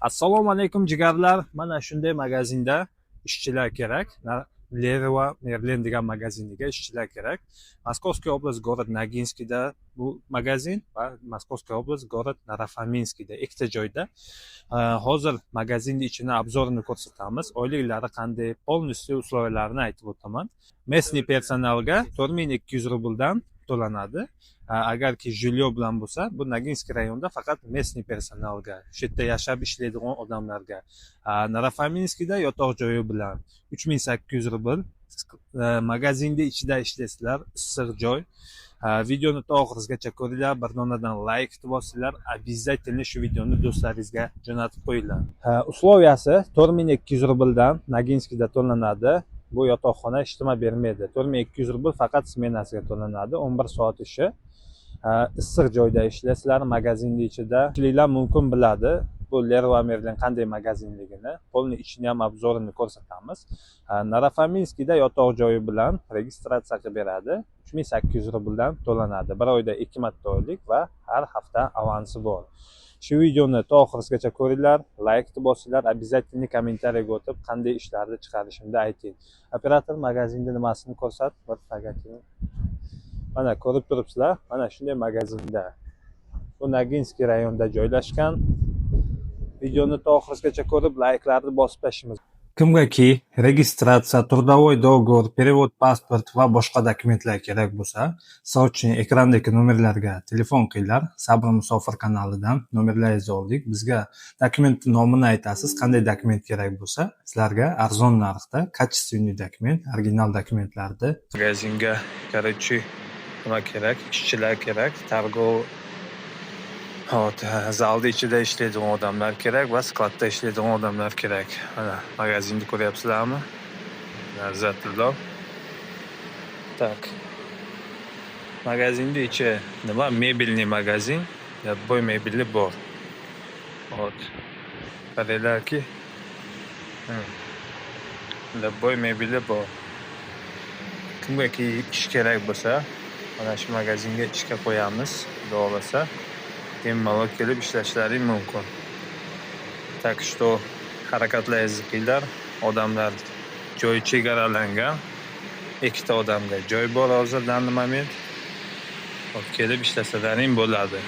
Assalomu alaykum jigarlar. Mana shunday magazinda ishchilar kerak. Leroy Merlin degan magaziniga ishchilar kerak. Moskovskiy oblast город Noginskiyda bu magazin va Moskovskiy oblast город Narofaminskiyda ikkita joyda. Hozir magazinning ichini obzorini ko'rsatamiz. Oyliklari qanday, полностью условияlarini aytib o'taman. Местный personalga 4200 rubldan to'lanadi. Agarki jilyo bilan bo'lsa, bu Noginskiy rayonida faqat местный personalga, shu yerda yashab ishlaydigan odamlarga. Narofaminskiyda yotoq joyi bilan 3800 rubl. Magazinda ichida ishlaysizlar, issiq joy. Videoni to oxirigacha ko'ringlar, bir donadan like bosinglar, обязательно shu videoni do'stlaringizga jo'natib qo'yinglar. Условияsi 4200 rubldan Noginskiyda to'lanadi. Bu yotoqxona isitma bermaydi. 4200 rubl faqat smenasiga to'lanadi. 11 soat ishi. Issiq joyda ishlaysizlar, magazinning ichida. Ishlaylar mumkin biladi. Bu Leroy Merlin qanday magazinligini, polni ichini ham obzorini ko'rsatamiz. Narofaminskiyda yotoq joyi bilan registratsiya qilib beradi. 3800 rubldan to'lanadi. Bir oyda 2 marta oylik va har hafta avansi bor. Shu videoni to oxirigacha ko'ringlar, like bosinglar, обязательно kommentariyaga o'tib qanday ishlarni chiqarishimni ayting. Operator magazinda nimasini ko'rsat, bir faqatgina. Mana ko'rib turibsizlar, mana shunday magazinda. Bu Noginskiy rayonida joylashgan. Videoni to oxirigacha ko'rib, like'larni bosib tashlaymiz. Kimgaki registratsiya, трудовой договор, перевод pasport va boshqa dokumentlar kerak bo'lsa, sovchining ekrandagi nomerlarga telefon qilinglar. Sabr Musofir kanalidan nomerlaringizni oldik. Bizga dokumentning nomini aytasiz, qanday dokument kerak bo'lsa, sizlarga arzon narxda качественный dokument, original dokumentlarni magazinga короче nima kerak, ishchilar kerak, targov zalda ichida ishlaydigan odamlar kerak va skladda ishlaydigan odamlar kerak. Mana magazinni ko'ryapsizlarmi? Lazzatlilar. Tak. Magazinning ichi nima? Mebelniy magazin. Boy mebeli bor. Hop. Qaranglarki. Boy mebeli bor. Kimgaki ish kerak bo'lsa, mana shu magazinga ishga qo'yamiz, xudo xolasa. Bemalol kelib ishlashlaring mumkin. Так что harakatlaringizni qilinglar. Odamlar joy chegaralangan. Ikkita odamga joy bor hozirdan moment. Kelib ishlasalaring bo'ladi.